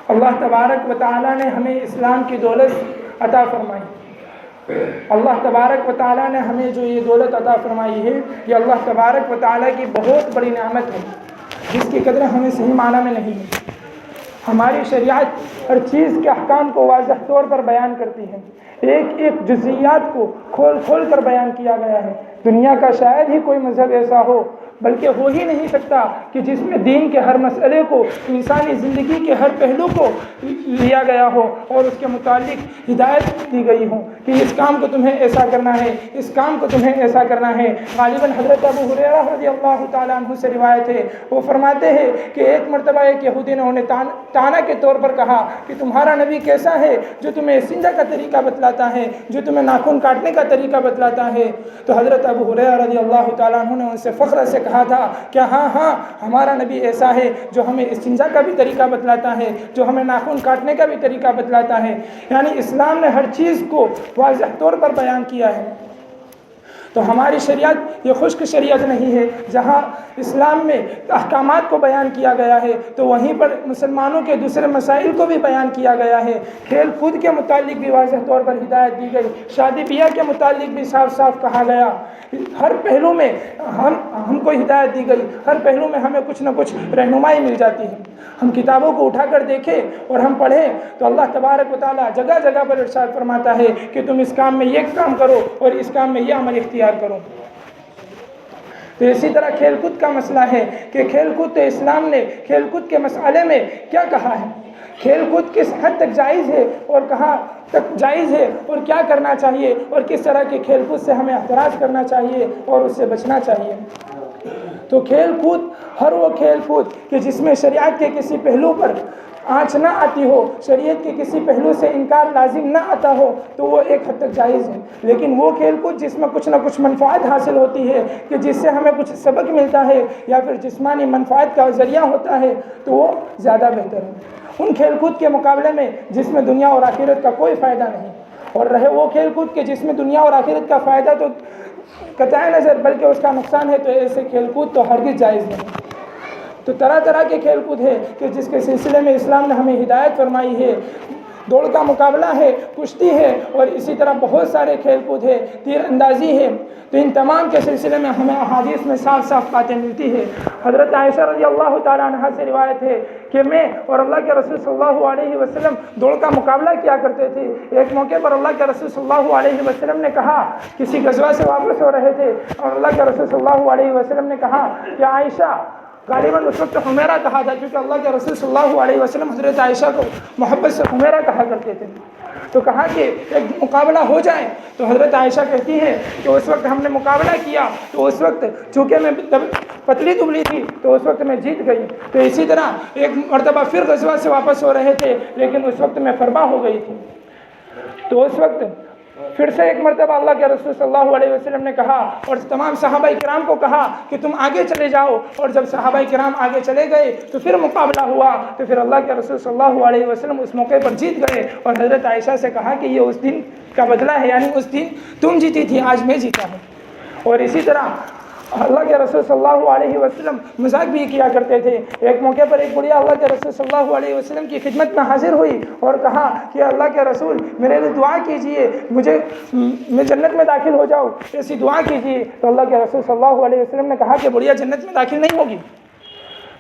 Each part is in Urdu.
اللہ تبارک و تعالیٰ نے ہمیں اسلام کی دولت عطا فرمائی۔ اللہ تبارک و تعالیٰ نے ہمیں جو یہ دولت عطا فرمائی ہے، یہ اللہ تبارک و تعالیٰ کی بہت بڑی نعمت ہے، جس کی قدر ہمیں صحیح معنی میں نہیں ہے۔ ہماری شریعت ہر چیز کے احکام کو واضح طور پر بیان کرتی ہے، ایک ایک جزئیات کو کھول کھول کر بیان کیا گیا ہے۔ دنیا کا شاید ہی کوئی مذہب ایسا ہو، بلکہ ہو ہی نہیں سکتا کہ جس میں دین کے ہر مسئلے کو، انسانی زندگی کے ہر پہلو کو لیا گیا ہو اور اس کے متعلق ہدایت دی گئی ہو کہ اس کام کو تمہیں ایسا کرنا ہے، اس کام کو تمہیں ایسا کرنا ہے۔ غالباً حضرت ابو ہریرہ رضی اللہ تعالیٰ عنہ سے روایت ہے، وہ فرماتے ہیں کہ ایک مرتبہ ایک یہودی نے انہیں تانا کے طور پر کہا کہ تمہارا نبی کیسا ہے جو تمہیں استنجا کا طریقہ بتلاتا ہے، جو تمہیں ناخن کاٹنے کا طریقہ بتلاتا ہے؟ تو حضرت ابو ہریرہ رضی اللہ تعالیٰ عنہ نے ان سے فخر سے کہا تھا کہ ہاں ہمارا نبی ایسا ہے جو ہمیں استنجا کا بھی طریقہ بتلاتا ہے، جو ہمیں ناخن کاٹنے کا بھی طریقہ بتلاتا ہے۔ یعنی اسلام نے ہر چیز کو واضح طور پر بیان کیا ہے۔ تو ہماری شریعت یہ خشک شریعت نہیں ہے، جہاں اسلام میں احکامات کو بیان کیا گیا ہے تو وہیں پر مسلمانوں کے دوسرے مسائل کو بھی بیان کیا گیا ہے۔ کھیل کود کے متعلق بھی واضح طور پر ہدایت دی گئی، شادی بیاہ کے متعلق بھی صاف صاف کہا گیا۔ ہر پہلو میں ہم کو ہدایت دی گئی، ہر پہلو میں ہمیں کچھ نہ کچھ رہنمائی مل جاتی ہے۔ ہم کتابوں کو اٹھا کر دیکھیں اور ہم پڑھیں تو اللہ تبارک و تعالیٰ جگہ جگہ پر ارشاد فرماتا ہے کہ تم اس کام میں یہ کام کرو اور اس کام میں یہ عمل اختیار کرو۔ تو اسی طرح کھیل کود کا مسئلہ ہے کہ کھیل کود تو اسلام نے کھیل کود کے مسئلے میں کیا کہا ہے، کھیل کود کس حد تک جائز ہے اور کہاں تک جائز ہے اور کیا کرنا چاہیے اور کس طرح کے کھیل کود سے ہمیں احتراز کرنا چاہیے اور اس سے بچنا چاہیے۔ تو کھیل کود، ہر وہ کھیل کود کہ جس میں شریعت کے کسی پہلو پر آنچ نہ آتی ہو، شریعت کے کسی پہلو سے انکار لازم نہ آتا ہو، تو وہ ایک حد تک جائز ہے۔ لیکن وہ کھیل کود جس میں کچھ نہ کچھ منفعت حاصل ہوتی ہے کہ جس سے ہمیں کچھ سبق ملتا ہے یا پھر جسمانی منفعت کا ذریعہ ہوتا ہے، تو وہ زیادہ بہتر ہے ان کھیل کود کے مقابلے میں جس میں دنیا اور آخرت کا کوئی فائدہ نہیں۔ اور رہے وہ کھیل کود کہ جس میں دنیا اور آخرت کا فائدہ تو قطع نظر بلکہ اس کا نقصان ہے، تو ایسے کھیل کود تو ہرگز جائز نہیں۔ تو طرح طرح کے کھیل کود ہے کہ جس کے سلسلے میں اسلام نے ہمیں ہدایت فرمائی ہے۔ دوڑ کا مقابلہ ہے، کشتی ہے اور اسی طرح بہت سارے کھیل کود ہے، تیر اندازی ہے۔ تو ان تمام کے سلسلے میں ہمیں احادیث میں صاف صاف باتیں ملتی ہے۔ حضرت عائشہ رضی اللہ تعالیٰ عنہا سے روایت ہے کہ میں اور اللہ کے رسول صلی اللہ علیہ وسلم دوڑ کا مقابلہ کیا کرتے تھے۔ ایک موقع پر اللہ کے رسول صلی اللہ علیہ وسلم نے کہا، کسی غزوہ سے واپس ہو رہے تھے اور اللہ کے رسول صلی اللہ علیہ وسلم نے کہا کہ عائشہ، غالباً اس وقت حمیرہ کہا تھا کیونکہ اللہ کے رسول صلی اللہ علیہ وسلم حضرت عائشہ کو محبت سے حمیرہ کہا کرتے تھے۔ تو کہا کہ ایک مقابلہ ہو جائے، تو حضرت عائشہ کہتی ہے کہ اس وقت ہم نے مقابلہ کیا تو اس وقت چونکہ میں پتلی دبلی تھی تو اس وقت میں جیت گئی۔ تو اسی طرح ایک مرتبہ پھر غزوہ سے واپس ہو رہے تھے لیکن اس وقت میں فربا ہو گئی تھی۔ تو اس وقت پھر سے ایک مرتبہ اللہ کے رسول صلی اللہ علیہ وسلم نے کہا اور تمام صحابہ کرام کو کہا کہ تم آگے چلے جاؤ، اور جب صحابہ کرام آگے چلے گئے تو پھر مقابلہ ہوا، تو پھر اللہ کے رسول صلی اللہ علیہ وسلم اس موقع پر جیت گئے اور حضرت عائشہ سے کہا کہ یہ اس دن کا بدلہ ہے، یعنی اس دن تم جیتی تھی، آج میں جیتا ہوں۔ اور اسی طرح اللہ کے رسول صلی اللہ علیہ وسلم مذاق بھی کیا کرتے تھے۔ ایک موقع پر ایک بڑھیا اللہ کے رسول صلی اللہ علیہ وسلم کی خدمت میں حاضر ہوئی اور کہا کہ اللہ کے رسول میرے لیے دعا کیجئے، میں جنت میں داخل ہو جاؤں، ایسی دعا کیجئے۔ تو اللہ کے رسول صلی اللہ علیہ وسلم نے کہا کہ بڑھیا جنت میں داخل نہیں ہوگی۔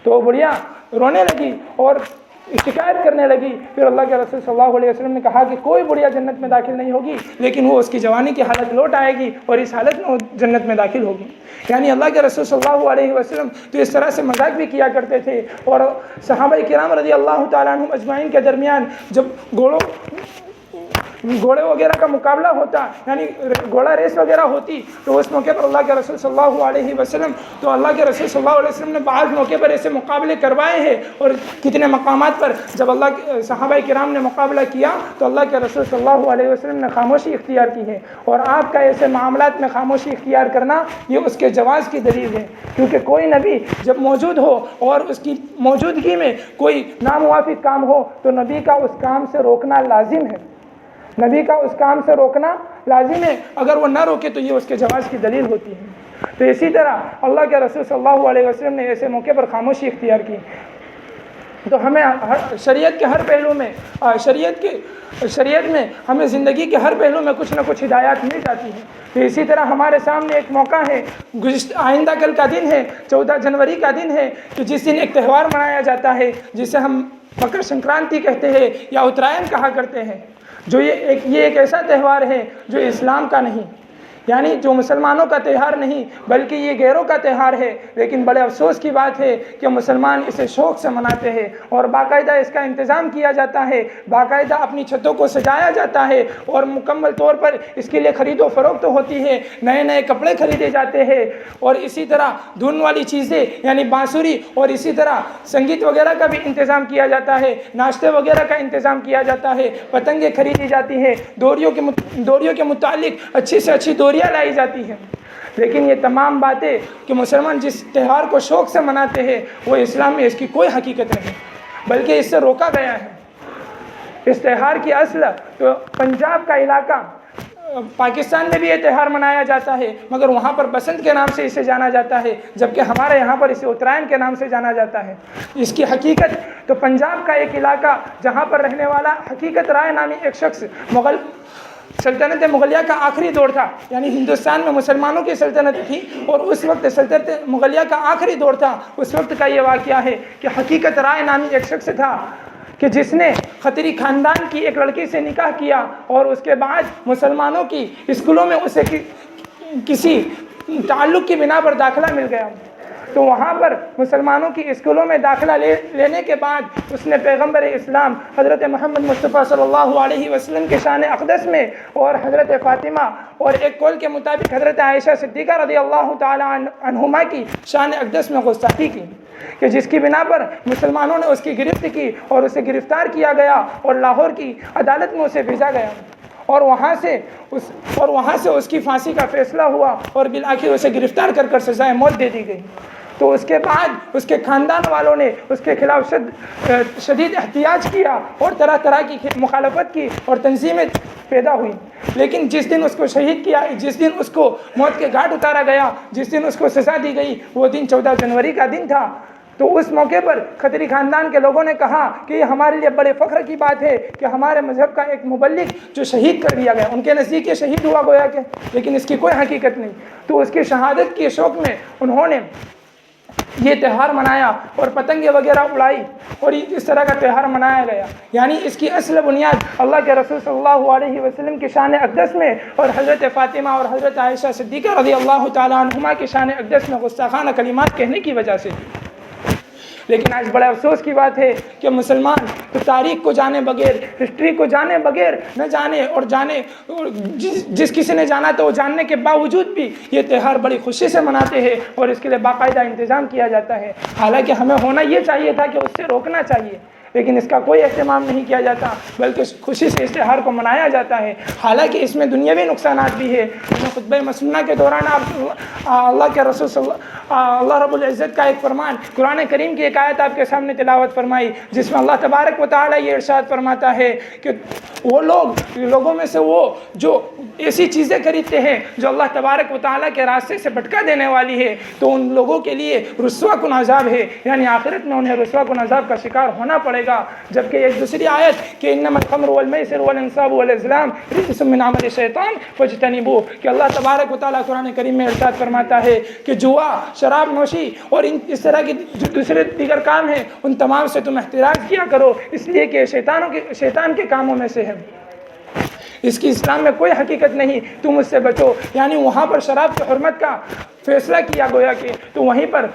تو وہ بڑھیا رونے لگی اور شکایت کرنے لگی۔ پھر اللہ کے رسول صلی اللہ علیہ وسلم نے کہا کہ کوئی بڑھیا جنت میں داخل نہیں ہوگی، لیکن وہ اس کی جوانی کی حالت لوٹ آئے گی اور اس حالت میں وہ جنت میں داخل ہوگی۔ یعنی اللہ کے رسول صلی اللہ علیہ وسلم تو اس طرح سے مذاق بھی کیا کرتے تھے۔ اور صحابہ کرام رضی اللہ تعالیٰ عنہم اجمعین کے درمیان جب گھوڑے وغیرہ کا مقابلہ ہوتا، یعنی گھوڑا ریس وغیرہ ہوتی، تو اس موقع پر اللہ کے رسول صلی اللہ علیہ وسلم صلی اللہ علیہ وسلم نے بعض موقع پر ایسے مقابلے کروائے ہیں۔ اور کتنے مقامات پر جب صحابہ کرام نے مقابلہ کیا تو اللہ کے رسول صلی اللہ علیہ وسلم نے خاموشی اختیار کی ہے۔ اور آپ کا ایسے معاملات میں خاموشی اختیار کرنا یہ اس کے جواز کی دلیل ہے، کیونکہ کوئی نبی جب موجود ہو اور اس کی موجودگی میں کوئی ناموافق کام ہو تو نبی کا اس کام سے روکنا لازم ہے، نبی کا اس کام سے روکنا لازم ہے۔ اگر وہ نہ روکے تو یہ اس کے جواز کی دلیل ہوتی ہے۔ تو اسی طرح اللہ کے رسول صلی اللہ علیہ وسلم نے ایسے موقع پر خاموشی اختیار کی۔ تو ہمیں شریعت کے ہر پہلو میں شریعت میں ہمیں زندگی کے ہر پہلو میں کچھ نہ کچھ ہدایات مل جاتی ہیں۔ تو اسی طرح ہمارے سامنے ایک موقع ہے، آئندہ کل کا دن ہے، 14 جنوری کا دن ہے، کہ جس دن ایک تہوار منایا جاتا ہے جسے ہم مکر سنکرانتی کہتے ہیں یا اترائن کہا کرتے ہیں، جو یہ ایک ایسا تہوار ہے جو اسلام کا نہیں، یعنی جو مسلمانوں کا تہوار نہیں بلکہ یہ غیروں کا تہوار ہے۔ لیکن بڑے افسوس کی بات ہے کہ مسلمان اسے شوق سے مناتے ہیں اور باقاعدہ اس کا انتظام کیا جاتا ہے، باقاعدہ اپنی چھتوں کو سجایا جاتا ہے اور مکمل طور پر اس کے لیے خرید و فروخت ہوتی ہے، نئے نئے کپڑے خریدے جاتے ہیں، اور اسی طرح دھن والی چیزیں یعنی بانسری اور اسی طرح سنگیت وغیرہ کا بھی انتظام کیا جاتا ہے، ناشتے وغیرہ کا انتظام کیا جاتا ہے، پتنگیں خریدی جاتی ہیں، ڈوریوں کے متعلق اچھی سے اچھی ڈوریاں لائی جاتی ہیں۔ لیکن یہ تمام باتیں کہ مسلمان جس تہوار کو شوق سے مناتے ہیں وہ اسلام میں اس کی کوئی حقیقت نہیں، بلکہ اس سے روکا گیا ہے۔ اس تہوار کی اصل تو پنجاب کا علاقہ، پاکستان میں بھی یہ تہوار منایا جاتا ہے مگر وہاں پر بسنت کے نام سے اسے جانا جاتا ہے، جبکہ ہمارے یہاں پر اسے اترائن کے نام سے جانا جاتا ہے۔ اس کی حقیقت تو پنجاب کا ایک علاقہ جہاں پر رہنے والا حقیقت رائے نامی ایک شخص سلطنت مغلیہ کا آخری دور تھا، یعنی ہندوستان میں مسلمانوں کی سلطنت تھی اور اس وقت سلطنت مغلیہ کا آخری دور تھا۔ اس وقت کا یہ واقعہ ہے کہ حقیقت رائے نامی ایک شخص تھا کہ جس نے خطری خاندان کی ایک لڑکی سے نکاح کیا اور اس کے بعد مسلمانوں کی اسکولوں میں اسے کسی تعلق کی بنا پر داخلہ مل گیا۔ تو وہاں پر مسلمانوں کی اسکولوں میں داخلہ لینے کے بعد اس نے پیغمبر اسلام حضرت محمد مصطفیٰ صلی اللہ علیہ وسلم کے شان اقدس میں اور حضرت فاطمہ اور ایک قول کے مطابق حضرت عائشہ صدیقہ رضی اللہ تعالی عنہما کی شان اقدس میں گستاخی کی، کہ جس کی بنا پر مسلمانوں نے اس کی گرفت کی اور اسے گرفتار کیا گیا اور لاہور کی عدالت میں اسے بھیجا گیا، اور وہاں سے اس کی پھانسی کا فیصلہ ہوا اور بالآخر اسے گرفتار کر سزائے موت دے دی گئی۔ تو اس کے بعد اس کے خاندان والوں نے اس کے خلاف شدید احتجاج کیا اور طرح طرح کی مخالفت کی اور تنظیمیں پیدا ہوئی، لیکن جس دن اس کو شہید کیا، جس دن اس کو موت کے گھاٹ اتارا گیا، جس دن اس کو سزا دی گئی، وہ دن 14 جنوری کا دن تھا۔ تو اس موقع پر کھتری خاندان کے لوگوں نے کہا کہ یہ ہمارے لیے بڑے فخر کی بات ہے کہ ہمارے مذہب کا ایک مبلغ جو شہید کر دیا گیا، ان کے نزدیک یہ شہید ہوا گویا کہ، لیکن اس کی کوئی حقیقت نہیں۔ تو اس کی شہادت کے شوق میں انہوں نے یہ تہوار منایا اور پتنگیں وغیرہ اڑائی اور اس طرح کا تہوار منایا گیا، یعنی اس کی اصل بنیاد اللہ کے رسول صلی اللہ علیہ وسلم کی شان اقدس میں اور حضرت فاطمہ اور حضرت عائشہ صدیقہ رضی اللہ تعالی عنہما کی شان اقدس میں گستاخانہ کلمات کہنے کی وجہ سے۔ لیکن آج بڑے افسوس کی بات ہے کہ مسلمان تو تاریخ کو جانے بغیر، ہسٹری کو جانے بغیر نہ جانے اور جانے، جس کسی نے جانا تو وہ جاننے کے باوجود بھی یہ تہوار بڑی خوشی سے مناتے ہیں اور اس کے لیے باقاعدہ انتظام کیا جاتا ہے، حالانکہ ہمیں ہونا یہ چاہیے تھا کہ اس سے روکنا چاہیے، لیکن اس کا کوئی اہتمام نہیں کیا جاتا بلکہ خوشی سے اس تہوار کو منایا جاتا ہے۔ حالانکہ اس میں دنیاوی نقصانات بھی ہے۔ خطبہ مسنونہ کے دوران اللہ کے رسول اللہ رب العزت کا ایک فرمان، قرآن کریم کی ایک آیت آپ کے سامنے تلاوت فرمائی، جس میں اللہ تبارک و تعالیٰ یہ ارشاد فرماتا ہے کہ وہ لوگوں میں سے وہ جو ایسی چیزیں خریدتے ہیں جو اللہ تبارک و تعالیٰ کے راستے سے بھٹکا دینے والی ہے تو ان لوگوں کے لیے رسوا کن عذاب ہے، یعنی آخرت میں انہیں رسوا کن عذاب کا شکار ہونا پڑے گا۔ جبکہ ایک دوسری آیت کہ انما الخمر والمیسر والانصاب والازلام رجس من عمل الشیطان فاجتنبوہ، کہ اللہ تبارک و تعالیٰ قرآن کریم میں ارشاد فرماتا ہے کہ جوا، شراب نوشی اور اس طرح کے دوسرے دیگر کام ہیں ان تمام سے تم احتراز کیا کرو، اس لیے کہ شیطان کے کاموں میں سے ہے، اس کی اسلام میں کوئی حقیقت نہیں، تم اس سے بچو۔ یعنی وہاں پر شراب کی حرمت کا فیصلہ کیا گویا کہ، تو وہیں پر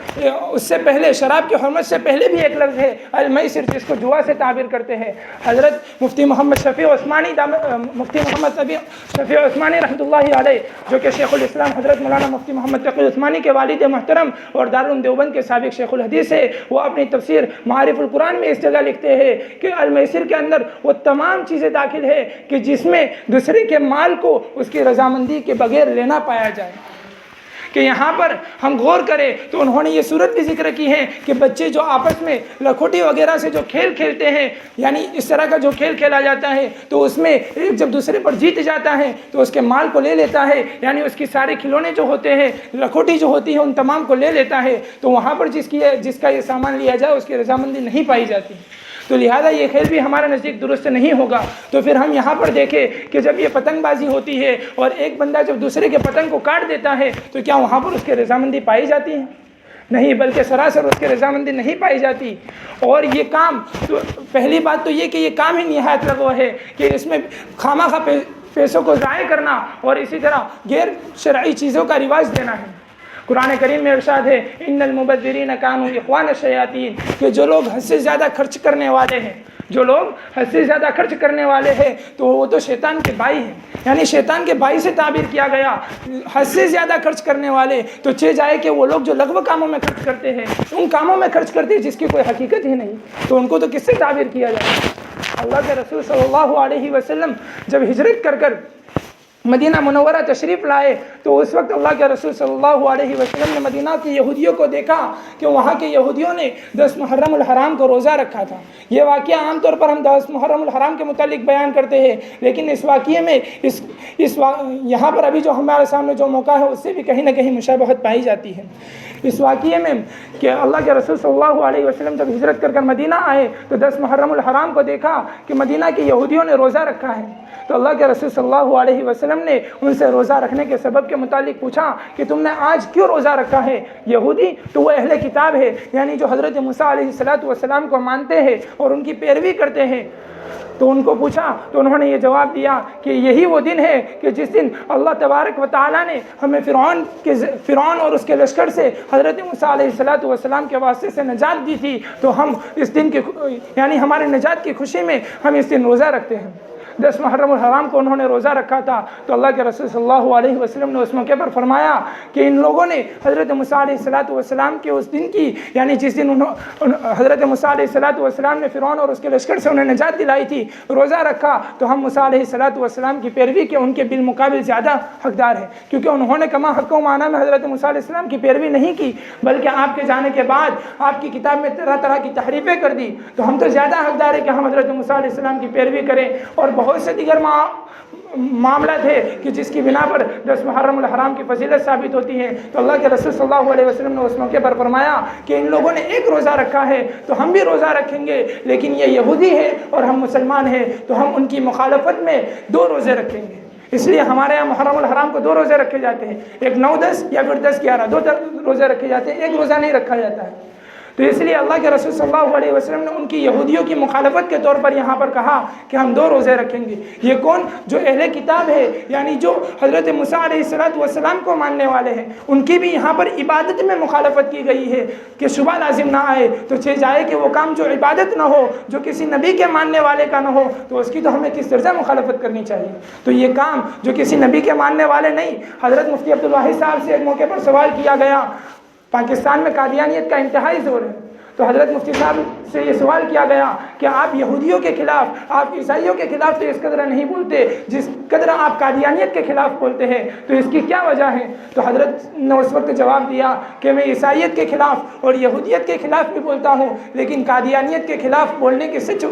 اس سے پہلے شراب کی حرمت سے پہلے بھی ایک لفظ ہے المیسر، جس کو جوا سے تعبیر کرتے ہیں۔ حضرت مفتی محمد شفیع عثمانی رحمۃ اللہ علیہ، جو کہ شیخ الاسلام حضرت مولانا مفتی محمد تقی عثمانی کے والد محترم اور دارالعلوم دیوبند کے سابق شیخ الحدیث ہے، وہ اپنی تفسیر معارف القرآن میں اس جگہ لکھتے ہیں کہ المیسر کے اندر وہ تمام چیزیں داخل ہے کہ جس میں دوسرے کے مال کو اس کی رضامندی کے بغیر لینا پایا جائے، کہ یہاں پر ہم غور کریں تو انہوں نے یہ صورت بھی ذکر کی ہے کہ بچے جو آپس میں لکھوٹی وغیرہ سے جو کھیل کھیلتے ہیں، یعنی اس طرح کا جو کھیل کھیلا جاتا ہے تو اس میں ایک جب دوسرے پر جیت جاتا ہے تو اس کے مال کو لے لیتا ہے، یعنی اس کی سارے کھلونے جو ہوتے ہیں، لکھوٹی جو ہوتی ہے ان تمام کو لے لیتا ہے، تو وہاں پر جس کا یہ سامان لیا جائے اس کی رضامندی نہیں پائی جاتی، تو لہذا یہ کھیل بھی ہمارے نزدیک درست نہیں ہوگا۔ تو پھر ہم یہاں پر دیکھیں کہ جب یہ پتنگ بازی ہوتی ہے اور ایک بندہ جب دوسرے کے پتنگ کو کاٹ دیتا ہے تو کیا وہاں پر اس کی رضامندی پائی جاتی ہے؟ نہیں، بلکہ سراسر اس کی رضامندی نہیں پائی جاتی۔ اور یہ کام تو پہلی بات تو یہ کہ یہ کام ہی نہایت لغو ہے کہ اس میں خواہ پیسوں کو ضائع کرنا اور اسی طرح غیر شرعی چیزوں کا رواج دینا ہے۔ قرآن کریم میں ارشاد ہے ان المبذرین کانوا اخوان الشیاطین، کہ جو لوگ حد سے زیادہ خرچ کرنے والے ہیں، جو لوگ حد سے زیادہ خرچ کرنے والے ہیں تو وہ تو شیطان کے بھائی ہیں، یعنی شیطان کے بھائی سے تعبیر کیا گیا۔ حد سے زیادہ خرچ کرنے والے تو چہ جائے کہ وہ لوگ جو لغو کاموں میں خرچ کرتے ہیں، ان کاموں میں خرچ کرتے ہیں جس کی کوئی حقیقت ہی نہیں، تو ان کو تو کس سے تعبیر کیا جائے؟ اللہ کے رسول صلی اللہ علیہ وسلم جب ہجرت کر مدینہ منورہ تشریف لائے تو اس وقت اللہ کے رسول صلی اللہ علیہ وسلم نے مدینہ کی یہودیوں کو دیکھا کہ وہاں کے یہودیوں نے 10 محرم الحرام کو روزہ رکھا تھا۔ یہ واقعہ عام طور پر ہم 10 محرم الحرام کے متعلق بیان کرتے ہیں، لیکن اس واقعے میں یہاں پر ابھی جو ہمارے سامنے جو موقع ہے اس سے بھی کہیں نہ کہیں مشابہت پائی جاتی ہے۔ اس واقعے میں کہ اللہ کے رسول صلی اللہ علیہ وسلم جب ہجرت کر مدینہ آئے تو 10 محرم الحرام کو دیکھا کہ مدینہ کے یہودیوں نے روزہ رکھا ہے، تو اللہ کے رسول صلی اللہ علیہ وسلم نے ان سے روزہ رکھنے کے سبب کے متعلق پوچھا کہ تم نے آج کیوں روزہ رکھا ہے؟ یہودی تو وہ اہل کتاب ہے، یعنی جو حضرت موسیٰ علیہ السلام کو مانتے ہیں اور ان کی پیروی کرتے ہیں، تو ان کو پوچھا تو انہوں نے یہ جواب دیا کہ یہی وہ دن ہے کہ جس دن اللہ تبارک و تعالیٰ نے ہمیں فرعون اور اس کے لشکر سے حضرت موسیٰ علیہ السلام کے واسطے سے نجات دی تھی، تو ہم اس دن کی یعنی ہمارے نجات کی خوشی میں ہم اس دن روزہ رکھتے ہیں۔ 10 محرم الحرام کو انہوں نے روزہ رکھا تھا، تو اللہ کے رسول صلی اللہ علیہ وسلم نے اس موقع پر فرمایا کہ ان لوگوں نے حضرت موسیٰ علیہ السلام کے اس دن کی یعنی جس دن حضرت موسیٰ علیہ السلام نے فرعون اور اس کے لشکر سے انہیں نجات دلائی تھی روزہ رکھا، تو ہم موسیٰ علیہ السلام کی پیروی کے ان کے بالمقابل زیادہ حقدار ہیں، کیونکہ انہوں نے کما حق و معنی میں حضرت موسیٰ علیہ السلام کی پیروی نہیں کی، بلکہ آپ کے جانے کے بعد آپ کی کتاب میں طرح طرح کی تحریفیں کر دی، تو ہم تو زیادہ حقدار ہیں کہ ہم حضرت موسیٰ علیہ السلام کی پیروی کریں۔ اور بہت سے دیگر معاملہ تھے کہ جس کی بنا پر 10 محرم الحرام کی فضیلت ثابت ہوتی ہے، تو اللہ کے رسول صلی اللہ علیہ وسلم نے اس موقع پر فرمایا کہ ان لوگوں نے ایک روزہ رکھا ہے تو ہم بھی روزہ رکھیں گے، لیکن یہ یہودی ہے اور ہم مسلمان ہیں تو ہم ان کی مخالفت میں 2 روزے رکھیں گے۔ اس لیے ہمارے یہاں محرم الحرام کو 2 روزے رکھے جاتے ہیں، ایک 9-10 یا پھر 10-11، 2 روزے رکھے جاتے ہیں، ایک روزہ نہیں رکھا جاتا ہے۔ تو اس لیے اللہ کے رسول صلی اللہ علیہ وسلم نے ان کی یہودیوں کی مخالفت کے طور پر یہاں پر کہا کہ ہم 2 روزے رکھیں گے۔ یہ کون؟ جو اہل کتاب ہے، یعنی جو حضرت موسیٰ علیہ السلام کو ماننے والے ہیں، ان کی بھی یہاں پر عبادت میں مخالفت کی گئی ہے کہ شبہ لازم نہ آئے، تو چہ جائے کہ وہ کام جو عبادت نہ ہو، جو کسی نبی کے ماننے والے کا نہ ہو، تو اس کی تو ہمیں کس درجہ مخالفت کرنی چاہیے۔ تو یہ کام جو کسی نبی کے ماننے والے نہیں، حضرت مفتی عبدالواحد صاحب سے ایک موقع پر سوال کیا گیا، پاکستان میں قادیانیت کا انتہائی زور ہے، تو حضرت مفتی صاحب سے یہ سوال کیا گیا کہ آپ یہودیوں کے خلاف، آپ عیسائیوں کے خلاف تو اس قدر نہیں بولتے جس قدر آپ قادیانیت کے خلاف بولتے ہیں، تو اس کی کیا وجہ ہے؟ تو حضرت نے اس وقت جواب دیا کہ میں عیسائیت کے خلاف اور یہودیت کے خلاف بھی بولتا ہوں، لیکن قادیانیت کے خلاف بولنے کی سچ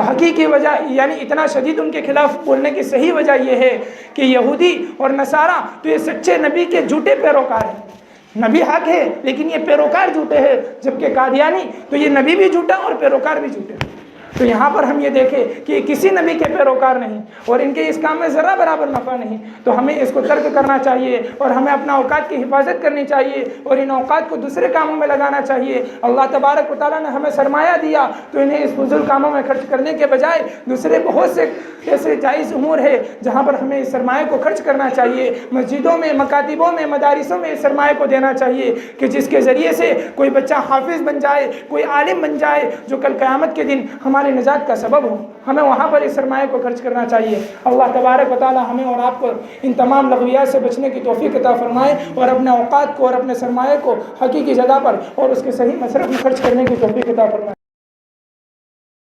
حقیقی وجہ یعنی اتنا شدید ان کے خلاف بولنے کی صحیح وجہ یہ ہے کہ یہودی اور نصارہ تو یہ سچے نبی کے جھوٹے پیروکار ہیں۔ نبی حق ہے لیکن یہ پیروکار جھوٹے ہیں، جبکہ قادیانی تو یہ نبی بھی جھوٹا اور پیروکار بھی جھوٹے۔ تو یہاں پر ہم یہ دیکھیں کہ یہ کسی نبی کے پیروکار نہیں اور ان کے اس کام میں ذرا برابر نفع نہیں، تو ہمیں اس کو ترک کرنا چاہیے اور ہمیں اپنا اوقات کی حفاظت کرنی چاہیے اور ان اوقات کو دوسرے کاموں میں لگانا چاہیے۔ اللہ تبارک و تعالیٰ نے ہمیں سرمایہ دیا تو انہیں اس فضول کاموں میں خرچ کرنے کے بجائے دوسرے بہت سے ایسے جائز امور ہے جہاں پر ہمیں اس سرمایہ کو خرچ کرنا چاہیے۔ مسجدوں میں، مکاتبوں میں، مدارسوں میں اس سرمایہ کو دینا چاہیے کہ جس کے ذریعے سے کوئی بچہ حافظ بن جائے، کوئی عالم بن جائے جو کل قیامت کے دن ہماری نجات کا سبب ہو۔ ہمیں وہاں پر اس سرمایہ کو خرچ کرنا چاہیے۔ اللہ تبارک و تعالی ہمیں اور آپ کو ان تمام لغویات سے بچنے کی توفیق عطا فرمائے اور اپنے اوقات کو اور اپنے سرمایہ کو حقیقی جگہ پر اور اس کے صحیح مصرف میں خرچ کرنے کی توفیق عطا فرمائے۔